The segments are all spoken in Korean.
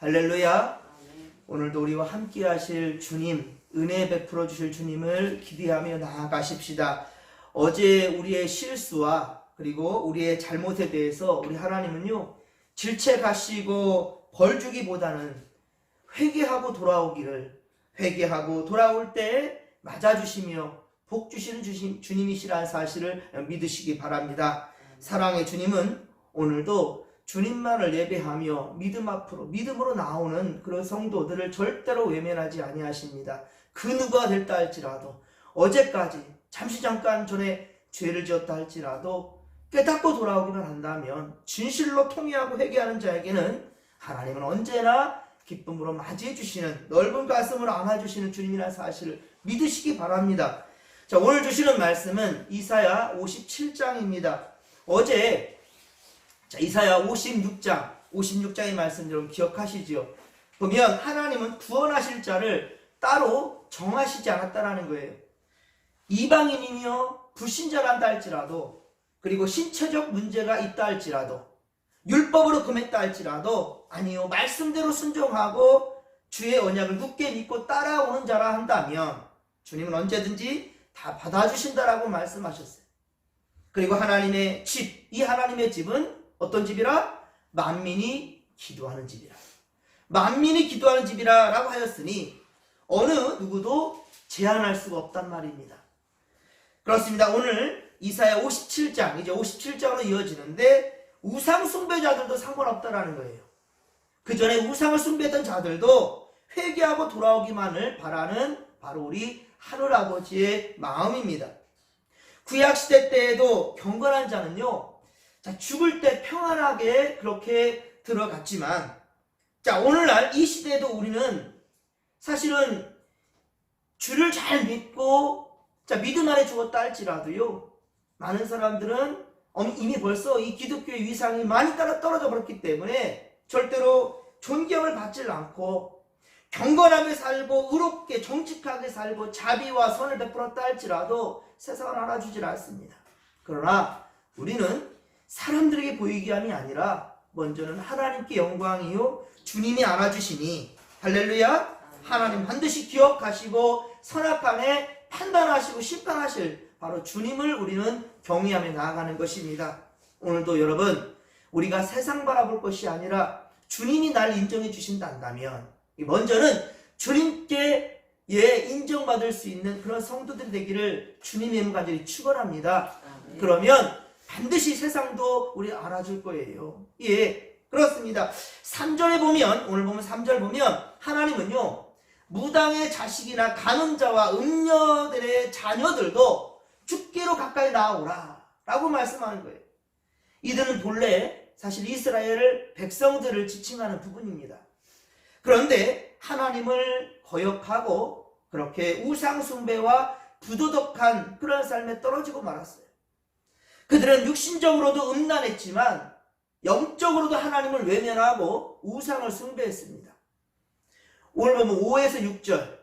할렐루야. 오늘도 우리와 함께 하실 주님, 은혜 베풀어 주실 주님을 기대하며 나아가십시다. 어제 우리의 실수와 그리고 우리의 잘못에 대해서 우리 하나님은요, 질책하시고 벌 주기보다는 회개하고 돌아오기를, 회개하고 돌아올 때 맞아주시며 복 주시는 주님이시라는 사실을 믿으시기 바랍니다. 사랑의 주님은 오늘도 주님만을 예배하며 믿음 앞으로 믿음으로 나오는 그런 성도들을 절대로 외면하지 아니하십니다. 그 누가 될다 할지라도, 어제까지 잠시 잠깐 전에 죄를 지었다 할지라도 깨닫고 돌아오기만 한다면, 진실로 통회하고 회개하는 자에게는 하나님은 언제나 기쁨으로 맞이해 주시는, 넓은 가슴으로 안아주시는 주님이라는 사실을 믿으시기 바랍니다. 자, 오늘 주시는 말씀은 이사야 57장입니다. 어제 이사야 56장의 말씀 여러분 기억하시지요? 보면 하나님은 구원하실 자를 따로 정하시지 않았다라는 거예요. 이방인이며 불신자란다 할지라도, 그리고 신체적 문제가 있다 할지라도, 율법으로 금했다 할지라도, 아니요, 말씀대로 순종하고 주의 언약을 굳게 믿고 따라오는 자라 한다면 주님은 언제든지 다 받아주신다라고 말씀하셨어요. 그리고 하나님의 집, 이 하나님의 집은 어떤 집이라? 만민이 기도하는 집이라. 만민이 기도하는 집이라 라고 하였으니 어느 누구도 제한할 수가 없단 말입니다. 그렇습니다. 오늘 이사야 57장, 이제 57장으로 이어지는데 우상 숭배자들도 상관없다라는 거예요. 그 전에 우상을 숭배했던 자들도 회개하고 돌아오기만을 바라는 바로 우리 하늘아버지의 마음입니다. 구약시대 때에도 경건한 자는요, 자, 죽을 때 평안하게 그렇게 들어갔지만, 자, 오늘날 이 시대에도 우리는 사실은 주를 잘 믿고, 자, 믿음 안에 죽었다 할지라도요, 많은 사람들은 이미 벌써 이 기독교의 위상이 많이 떨어져 버렸기 때문에 절대로 존경을 받질 않고, 경건하게 살고 의롭게 정직하게 살고 자비와 선을 베풀었다 할지라도 세상을 알아주질 않습니다. 그러나 우리는 사람들에게 보이게 함이 아니라 먼저는 하나님께 영광이요 주님이 알아주시니, 할렐루야, 하나님 반드시 기억하시고 선악간에 판단하시고 심판하실 바로 주님을 우리는 경외하며 나아가는 것입니다. 오늘도 여러분, 우리가 세상 바라볼 것이 아니라 주님이 날 인정해 주신다면, 먼저는 주님께 인정받을 수 있는 그런 성도들이 되기를 주님의 이름 간절히 축원합니다. 그러면 반드시 세상도 우리 알아줄 거예요. 예, 그렇습니다. 3절에 보면, 오늘 보면 3절 보면 하나님은요, 무당의 자식이나 간음자와 음녀들의 자녀들도 죽기로 가까이 나오라 라고 말씀하는 거예요. 이들은 본래 사실 이스라엘 백성들을 지칭하는 부분입니다. 그런데 하나님을 거역하고 그렇게 우상숭배와 부도덕한 그런 삶에 떨어지고 말았어요. 그들은 육신적으로도 음란했지만 영적으로도 하나님을 외면하고 우상을 숭배했습니다. 오늘 보면 5에서 6절,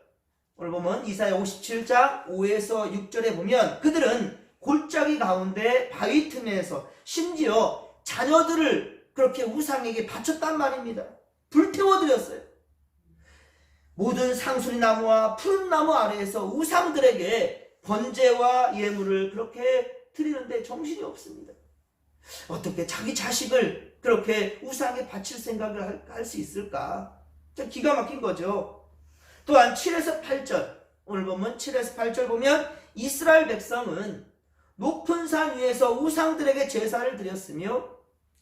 오늘 보면 이사야 57장 5에서 6절에 보면 그들은 골짜기 가운데 바위 틈에서 심지어 자녀들을 그렇게 우상에게 바쳤단 말입니다. 불태워드렸어요. 모든 상수리 나무와 푸른 나무 아래에서 우상들에게 번제와 예물을 그렇게 드리는데 정신이 없습니다. 어떻게 자기 자식을 그렇게 우상에 바칠 생각을 할 수 있을까? 기가 막힌 거죠. 또한 7에서 8절, 오늘 보면 7에서 8절 보면 이스라엘 백성은 높은 산 위에서 우상들에게 제사를 드렸으며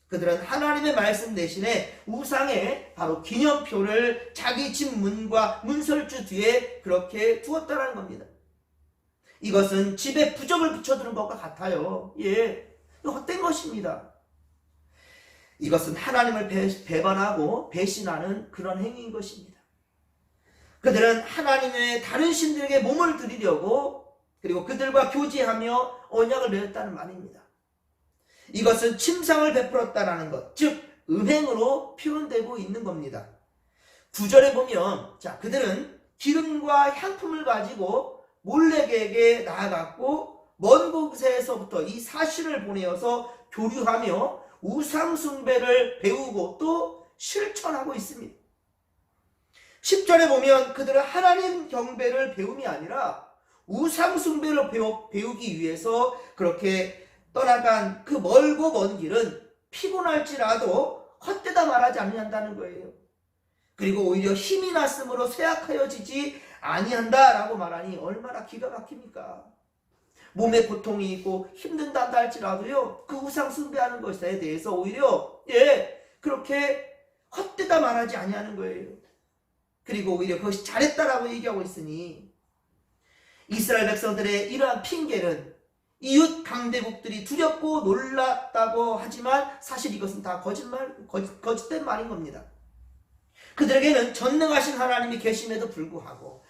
그들은 하나님의 말씀 대신에 우상에 바로 기념표를 자기 집 문과 문설주 뒤에 그렇게 두었다는 겁니다. 이것은 집에 부적을 붙여두는 것과 같아요. 예, 헛된 것입니다. 이것은 하나님을 배반하고 배신하는 그런 행위인 것입니다. 그들은 하나님의 다른 신들에게 몸을 드리려고, 그리고 그들과 교제하며 언약을 맺었다는 말입니다. 이것은 침상을 베풀었다라는 것, 즉 음행으로 표현되고 있는 겁니다. 9절에 보면, 자, 그들은 기름과 향품을 가지고 몰렉에게 나아갔고 먼 곳에서부터 이 사실을 보내어서 교류하며 우상 숭배를 배우고 또 실천하고 있습니다. 10절에 보면 그들은 하나님 경배를 배움이 아니라 우상 숭배를 배우기 위해서 그렇게 떠나간 그 멀고 먼 길은 피곤할지라도 헛되다 말하지 아니한다는 거예요. 그리고 오히려 힘이 났으므로 쇠약하여지지 아니한다라고 말하니 얼마나 기가 막힙니까? 몸에 고통이 있고 힘든다 할지라도요, 그 우상 숭배하는 것에 대해서 오히려 그렇게 헛되다 말하지 아니하는 거예요. 그리고 오히려 그것이 잘했다라고 얘기하고 있으니 이스라엘 백성들의 이러한 핑계는 이웃 강대국들이 두렵고 놀랐다고 하지만 사실 이것은 다 거짓된 말인 겁니다. 그들에게는 전능하신 하나님이 계심에도 불구하고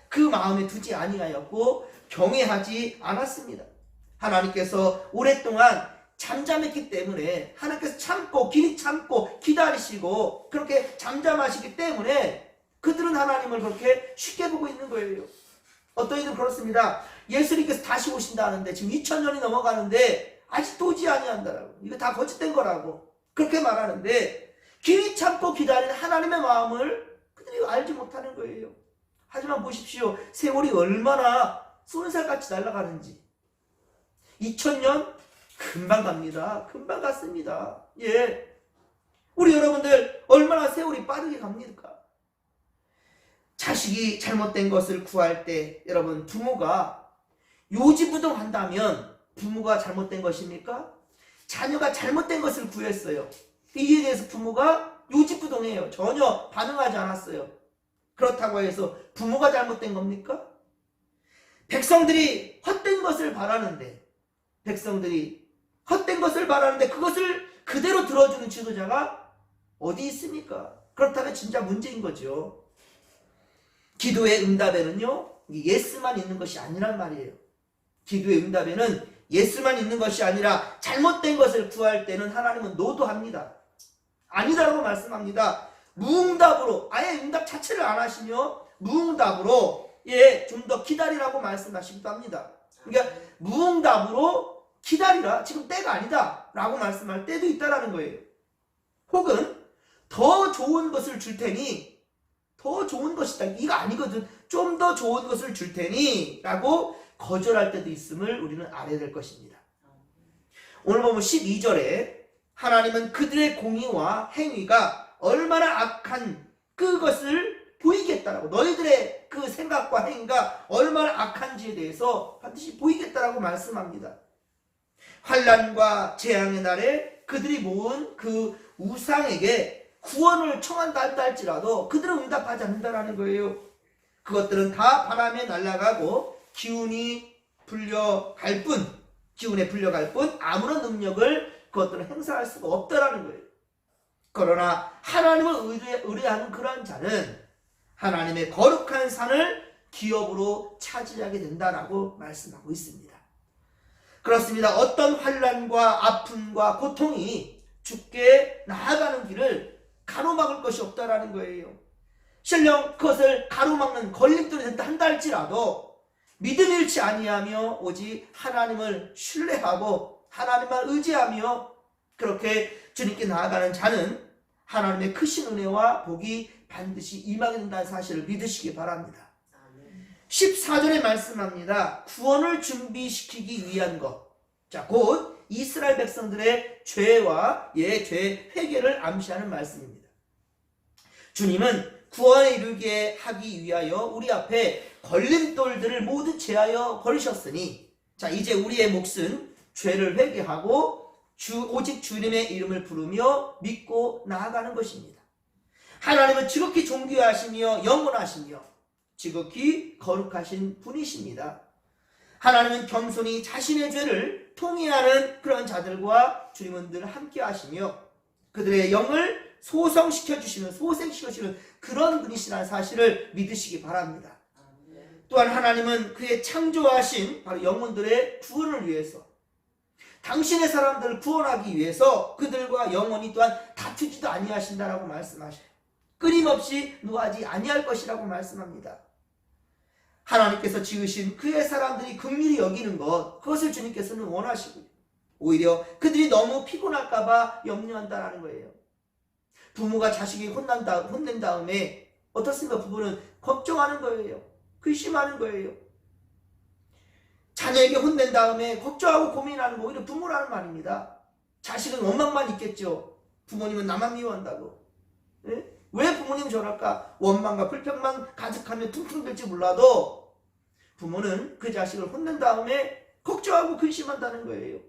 그 마음에 두지 아니하였고 경외하지 않았습니다. 하나님께서 오랫동안 잠잠했기 때문에, 하나님께서 길이 참고 기다리시고 그렇게 잠잠하시기 때문에 그들은 하나님을 그렇게 쉽게 보고 있는 거예요. 어떤 이들은 그렇습니다. 예수님께서 다시 오신다는데 지금 2000년이 넘어가는데 아직도 오지 아니한다라고, 이거 다 거짓된 거라고 그렇게 말하는데, 길이 참고 기다리는 하나님의 마음을 그들이 알지 못하는 거예요. 하지만 보십시오, 세월이 얼마나 쏜살같이 날아가는지. 2000년 금방 갑니다. 금방 갔습니다. 우리 여러분들 얼마나 세월이 빠르게 갑니까? 자식이 잘못된 것을 구할 때 여러분, 부모가 요지부동한다면 부모가 잘못된 것입니까? 자녀가 잘못된 것을 구했어요. 이에 대해서 부모가 요지부동해요. 전혀 반응하지 않았어요. 그렇다고 해서 부모가 잘못된 겁니까? 백성들이 헛된 것을 바라는데 그것을 그대로 들어주는 지도자가 어디 있습니까? 그렇다면 진짜 문제인 거죠. 기도의 응답에는요, 예스만 있는 것이 아니란 말이에요. 기도의 응답에는 예스만 있는 것이 아니라 잘못된 것을 구할 때는 하나님은 노도합니다. 아니다라고 말씀합니다. 무응답으로, 아예 응답 자체를 안 하시며 무응답으로 좀 더 기다리라고 말씀하시기도 합니다. 그러니까 무응답으로 기다리라, 지금 때가 아니다 라고 말씀할 때도 있다라는 거예요. 혹은 더 좋은 것을 줄 테니, 더 좋은 것이다, 이거 아니거든, 좀 더 좋은 것을 줄 테니 라고 거절할 때도 있음을 우리는 알아야 될 것입니다. 오늘 보면 12절에 하나님은 그들의 공의와 행위가 얼마나 악한 그것을 보이겠다라고, 너희들의 그 생각과 행위가 얼마나 악한지에 대해서 반드시 보이겠다라고 말씀합니다. 환난과 재앙의 날에 그들이 모은 그 우상에게 구원을 청한다 할지라도 그들은 응답하지 않는다라는 거예요. 그것들은 다 바람에 날아가고 기운에 불려갈 뿐 아무런 능력을 그것들은 행사할 수가 없다라는 거예요. 그러나 하나님을 의뢰하는 그러한 자는 하나님의 거룩한 산을 기업으로 차지하게 된다라고 말씀하고 있습니다. 그렇습니다. 어떤 환난과 아픔과 고통이 죽게 나아가는 길을 가로막을 것이 없다라는 거예요. 실령 그것을 가로막는 걸림돌이 된다 한다 할지라도 믿음 잃지 아니하며 오직 하나님을 신뢰하고 하나님만 의지하며 그렇게 주님께 나아가는 자는 하나님의 크신 은혜와 복이 반드시 임하게 된다는 사실을 믿으시기 바랍니다. 14절에 말씀합니다. 구원을 준비시키기 위한 것. 자, 곧 이스라엘 백성들의 죄와 죄 회개를 암시하는 말씀입니다. 주님은 구원에 이르게 하기 위하여 우리 앞에 걸림돌들을 모두 제하여 버리셨으니, 자, 이제 우리의 몫은 죄를 회개하고 오직 주님의 이름을 부르며 믿고 나아가는 것입니다. 하나님은 지극히 존귀하시며 영원하시며 지극히 거룩하신 분이십니다. 하나님은 겸손히 자신의 죄를 통회하는 그런 자들과 주님은 늘 함께 하시며 그들의 영을 소생시켜주시는 그런 분이시라는 사실을 믿으시기 바랍니다. 또한 하나님은 그의 창조하신 바로 영혼들의 구원을 위해서, 당신의 사람들을 구원하기 위해서 그들과 영원히 또한 다투지도 아니하신다라고 말씀하셔요. 끊임없이 노하지 아니할 것이라고 말씀합니다. 하나님께서 지으신 그의 사람들이 긍휼히 여기는 것, 그것을 주님께서는 원하시고요. 오히려 그들이 너무 피곤할까봐 염려한다라는 거예요. 부모가 자식이 혼낸 다음에 어떻습니까? 부부는 걱정하는 거예요. 근심하는 거예요. 자녀에게 혼낸 다음에 걱정하고 고민하는 거 오히려 부모라는 말입니다. 자식은 원망만 있겠죠. 부모님은 나만 미워한다고. 예? 왜 부모님은 저럴까? 원망과 불평만 가득하면 퉁퉁 될지 몰라도 부모는 그 자식을 혼낸 다음에 걱정하고 근심한다는 거예요.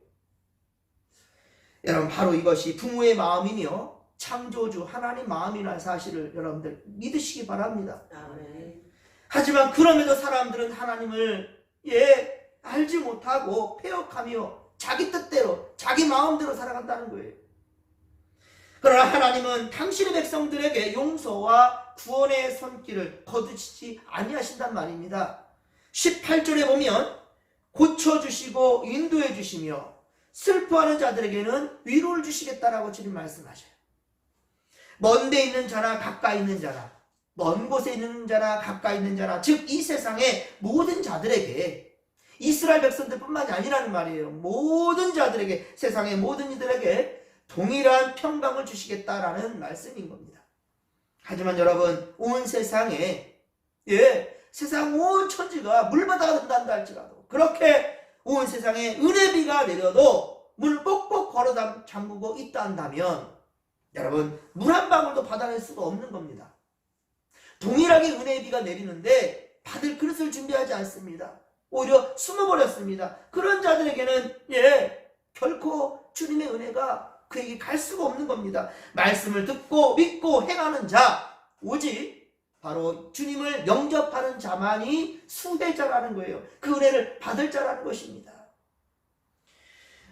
여러분, 바로 이것이 부모의 마음이며 창조주 하나님 마음이라는 사실을 여러분들 믿으시기 바랍니다. 아멘. 하지만 그럼에도 사람들은 하나님을 알지 못하고 패역하며 자기 뜻대로 자기 마음대로 살아간다는 거예요. 그러나 하나님은 당신의 백성들에게 용서와 구원의 손길을 거두시지 아니하신단 말입니다. 18절에 보면 고쳐주시고 인도해 주시며 슬퍼하는 자들에게는 위로를 주시겠다라고 주님 말씀하셔요. 먼 데 있는 자나 가까이 있는 자나, 먼 곳에 있는 자나 가까이 있는 자나, 즉 이 세상의 모든 자들에게, 이스라엘 백성들뿐만이 아니라는 말이에요. 모든 자들에게, 세상의 모든 이들에게 동일한 평강을 주시겠다라는 말씀인 겁니다. 하지만 여러분, 온 세상에 세상 온 천지가 물바다가 된다 할지라도, 그렇게 온 세상에 은혜비가 내려도 문을 꼭꼭 걸어 잠그고 있다 한다면 여러분, 물 한 방울도 받아낼 수가 없는 겁니다. 동일하게 은혜의 비가 내리는데 받을 그릇을 준비하지 않습니다. 오히려 숨어버렸습니다. 그런 자들에게는 결코 주님의 은혜가 그에게 갈 수가 없는 겁니다. 말씀을 듣고 믿고 행하는 자, 오직 바로 주님을 영접하는 자만이 수혜자라는 거예요. 그 은혜를 받을 자라는 것입니다.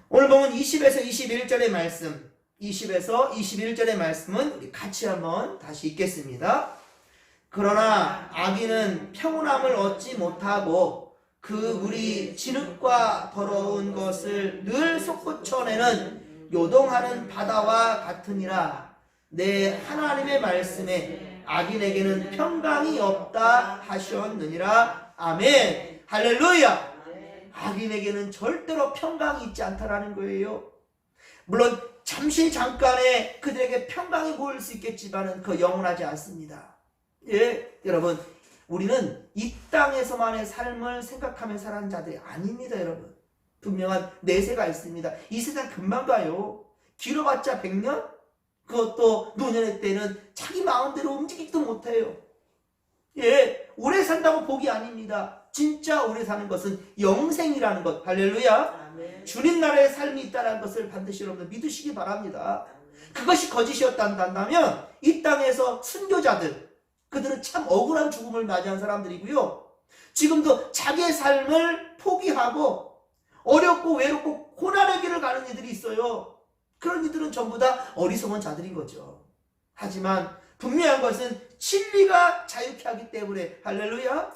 오늘 보면 20에서 21절의 말씀, 20에서 21절의 말씀은 우리 같이 한번 다시 읽겠습니다. 그러나 악인은 평온함을 얻지 못하고 그 물이 진흙과 더러운 것을 늘 솟구쳐내는 요동하는 바다와 같으니라. 내 하나님의 말씀에 악인에게는 평강이 없다 하셨느니라. 아멘. 할렐루야. 악인에게는 절대로 평강이 있지 않다라는 거예요. 물론 잠시 잠깐의 그들에게 평강이 보일 수 있겠지만 그 영원하지 않습니다. 여러분, 우리는 이 땅에서만의 삶을 생각하며 사는 자들이 아닙니다. 여러분, 분명한 내세가 있습니다. 이 세상 금방 가요. 길어봤자 100년? 그것도 노년의 때는 자기 마음대로 움직이지도 못해요. 오래 산다고 복이 아닙니다. 진짜 오래 사는 것은 영생이라는 것. 할렐루야. 아멘. 주님 나라의 삶이 있다는 것을 반드시 여러분들 믿으시기 바랍니다. 그것이 거짓이었다면 이 땅에서 순교자들, 그들은 참 억울한 죽음을 맞이한 사람들이고요. 지금도 자기의 삶을 포기하고 어렵고 외롭고 고난의 길을 가는 이들이 있어요. 그런 이들은 전부 다 어리석은 자들인 거죠. 하지만 분명한 것은 진리가 자유케 하기 때문에, 할렐루야,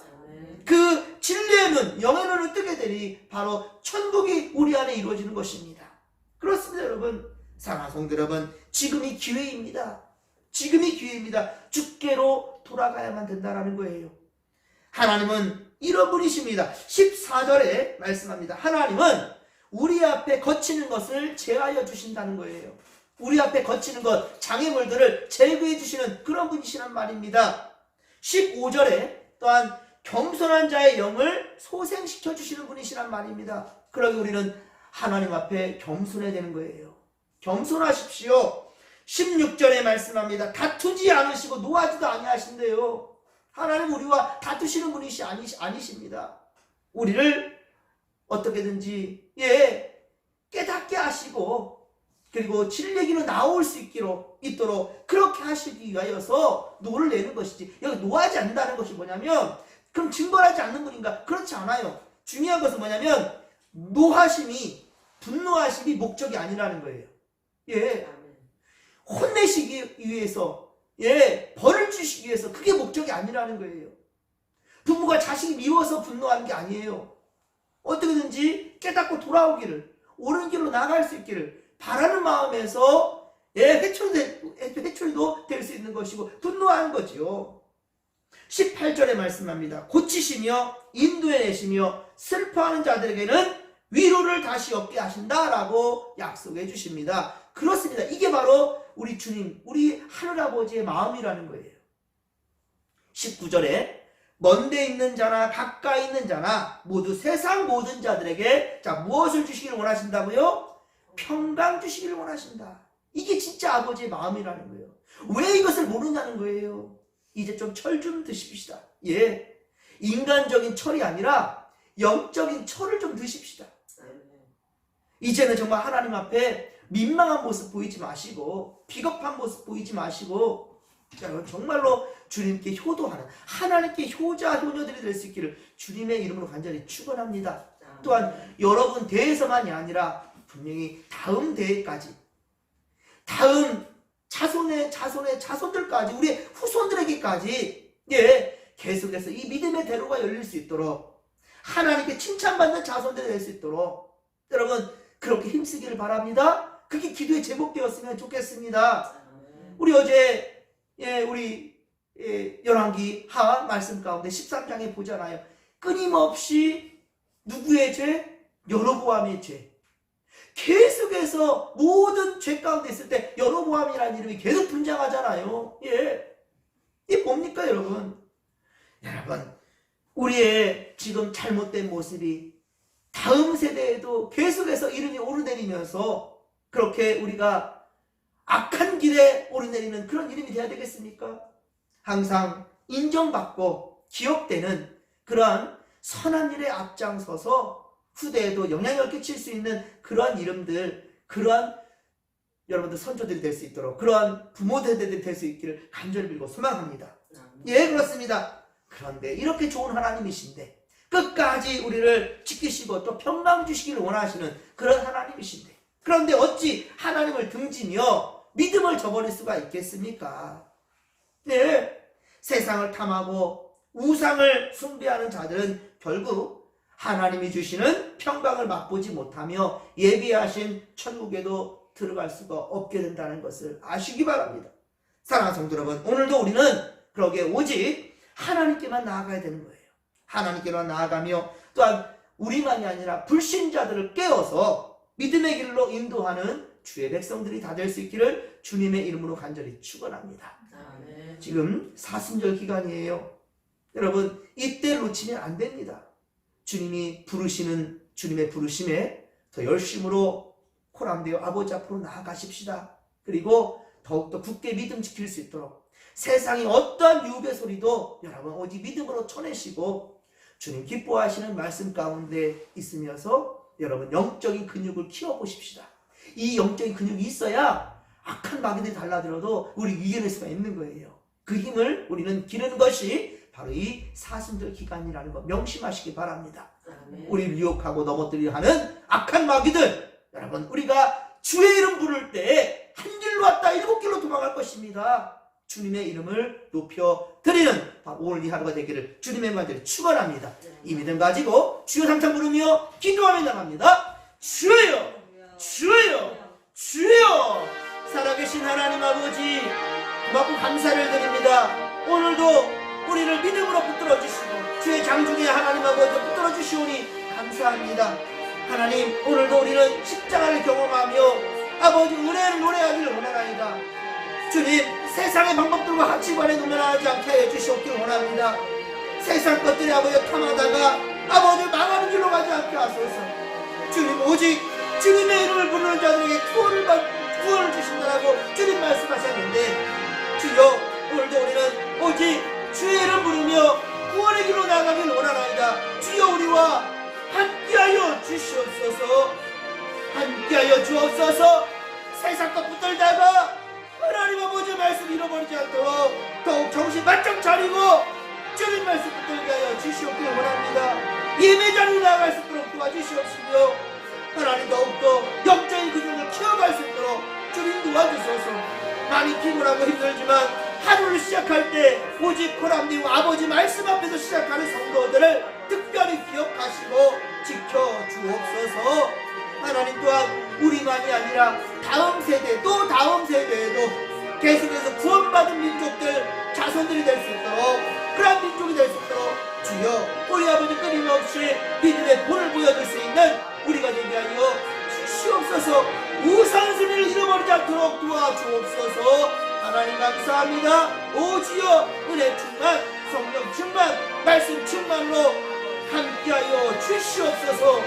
그 진리의 눈, 영의 눈을 뜨게 되니 바로 천국이 우리 안에 이루어지는 것입니다. 그렇습니다. 여러분, 사랑하는 성도 여러분, 지금이 기회입니다. 지금이 기회입니다. 주께로 돌아가야만 된다는 거예요. 하나님은 이런 분이십니다. 14절에 말씀합니다. 하나님은 우리 앞에 거치는 것을 제하여 주신다는 거예요. 우리 앞에 거치는 것, 장애물들을 제거해 주시는 그런 분이시란 말입니다. 15절에 또한 겸손한 자의 영을 소생시켜 주시는 분이시란 말입니다. 그러기 우리는 하나님 앞에 겸손해야 되는 거예요. 겸손하십시오. 16절에 말씀합니다. 다투지 않으시고 노하지도 아니하신대요. 하나님 우리와 다투시는 분이시 아니십니다. 우리를 어떻게든지 깨닫게 하시고, 그리고 진리기는 나올 수 있도록 그렇게 하시기 위하여서 노를 내는 것이지, 여기 노하지 않는다는 것이 뭐냐면 그럼 징벌하지 않는 분인가? 그렇지 않아요. 중요한 것은 뭐냐면 노하심이, 분노하심이 목적이 아니라는 거예요. 혼내시기 위해서, 벌을 주시기 위해서, 그게 목적이 아니라는 거예요. 부모가 자식이 미워서 분노하는 게 아니에요. 어떻게든지 깨닫고 돌아오기를, 옳은 길로 나갈 수 있기를 바라는 마음에서 회초리도 될 수 있는 것이고 분노하는 거지요. 18절에 말씀합니다. 고치시며 인도해내시며 슬퍼하는 자들에게는 위로를 다시 얻게 하신다라고 약속해 주십니다. 그렇습니다. 이게 바로 우리 주님, 우리 하늘아버지의 마음이라는 거예요. 19절에 먼데 있는 자나 가까이 있는 자나 모두 세상 모든 자들에게 자 무엇을 주시기를 원하신다고요? 평강 주시기를 원하신다. 이게 진짜 아버지의 마음이라는 거예요. 왜 이것을 모르냐는 거예요. 이제 좀 철 좀 드십시다. 예, 인간적인 철이 아니라 영적인 철을 좀 드십시다. 이제는 정말 하나님 앞에 민망한 모습 보이지 마시고 비겁한 모습 보이지 마시고 정말로 주님께 효도하는 하나님께 효자 효녀들이 될 수 있기를 주님의 이름으로 간절히 축원합니다. 또한 여러분 대에서만이 아니라 분명히 다음 대에까지, 다음 자손의 자손들까지, 우리 후손들에게까지 계속해서 이 믿음의 대로가 열릴 수 있도록, 하나님께 칭찬받는 자손들이 될 수 있도록 여러분 그렇게 힘쓰기를 바랍니다. 그게 기도의 제목되었으면 좋겠습니다. 우리 어제 우리 열왕기 하 말씀 가운데 13장에 보잖아요. 끊임없이 누구의 죄? 여로보암의 죄. 계속해서 모든 죄 가운데 있을 때 여로보암이라는 이름이 계속 등장하잖아요. 이게 뭡니까 여러분? 여러분 우리의 지금 잘못된 모습이 다음 세대에도 계속해서 이름이 오르내리면서 그렇게 우리가 악한 길에 오르내리는 그런 이름이 되어야 되겠습니까? 항상 인정받고 기억되는 그러한 선한 일에 앞장서서 후대에도 영향을 끼칠 수 있는 그러한 이름들, 그러한 여러분들 선조들이 될 수 있도록, 그러한 부모들이 될 수 있기를 간절히 빌고 소망합니다. 예, 그렇습니다. 그런데 이렇게 좋은 하나님이신데 끝까지 우리를 지키시고 또 평강 주시기를 원하시는 그런 하나님이신데, 그런데 어찌 하나님을 등지며 믿음을 저버릴 수가 있겠습니까? 세상을 탐하고 우상을 숭배하는 자들은 결국 하나님이 주시는 평강을 맛보지 못하며 예비하신 천국에도 들어갈 수가 없게 된다는 것을 아시기 바랍니다. 사랑하는 성도 여러분, 오늘도 우리는 그러게 오직 하나님께만 나아가야 되는 거예요. 하나님께만 나아가며 또한 우리만이 아니라 불신자들을 깨워서 믿음의 길로 인도하는 주의 백성들이 다 될 수 있기를 주님의 이름으로 간절히 축원합니다. 지금 사순절 기간이에요. 여러분 이때 놓치면 안 됩니다. 주님이 부르시는 주님의 부르심에 더 열심으로 코람되어 아버지 앞으로 나아가십시다. 그리고 더욱더 굳게 믿음 지킬 수 있도록 세상의 어떠한 유혹의 소리도 여러분 오직 믿음으로 쳐내시고 주님 기뻐하시는 말씀 가운데 있으면서 여러분 영적인 근육을 키워보십시다. 이 영적인 근육이 있어야 악한 마귀들이 달라들어도 우리 이겨낼 수가 있는 거예요. 그 힘을 우리는 기르는 것이 바로 이 사순절 기간이라는 거 명심하시기 바랍니다. 우리를 유혹하고 넘어뜨리려 하는 악한 마귀들, 여러분 우리가 주의 이름 부를 때 한 길로 왔다 7길로 도망갈 것입니다. 주님의 이름을 높여드리는 오늘 이 하루가 되기를 주님의 말들을 축원합니다. 이 믿음 가지고 주여 삼창 부르며 기도하며 나갑니다. 주여 주여 주여. 살아계신 하나님 아버지 고맙고 감사를 드립니다. 오늘도 우리를 믿음으로 붙들어 주시고 주의 장중에 하나님 아버지 붙들어 주시오니 감사합니다. 하나님 오늘도 우리는 십자가를 경험하며 아버지 은혜를 노래하기를 원하나이다. 주님 세상의 방법들과 가치관에 노면하지 않게 해주시옵기를 원합니다. 세상 것들이 아버지 탐하다가 아버지 망하는 길로 가지 않게 하소서. 주님 오직 주님의 이름을 부르는 자들에게 구원을 주신다라고 주님 말씀하셨는데 주여 오늘도 우리는 오직 주의 이름 부르며 구원의 길로 나아가길 원하나이다. 주여 우리와 함께하여 주시옵소서. 함께하여 주옵소서. 세상 것 붙들다가 하나님 아버지 말씀 잃어버리지 않도록 더욱 정신 바짝 차리고 주님 말씀 붙들게 하여 주시옵기를 원합니다. 예배 자리로 나아갈 수 있도록 도와주시옵시며 하나님 더욱더 영적인 근육을 키워갈 수 있도록 주님 도와주소서. 많이 피곤하고 힘들지만 하루를 시작할 때 오직 코람님 아버지 말씀 앞에서 시작하는 성도들을 특별히 기억하시고 지켜주옵소서. 하나님 또한 우리만이 아니라 다음 세대 또 다음 세대에도 계속해서 구원받은 민족들 자손들이 될 수 있도록 그런 민족이 될 수 있도록 주여 우리 아버지 끊임없이 믿음의 본을 보여줄 수 있는 우리가 되게 하여 주시옵소서. 우상숭배를 잃어버리지 않도록 도와주옵소서. 하나님 감사합니다. 오 주여, 은혜 충만, 성령 충만, 말씀 충만으로 함께하여 주시옵소서.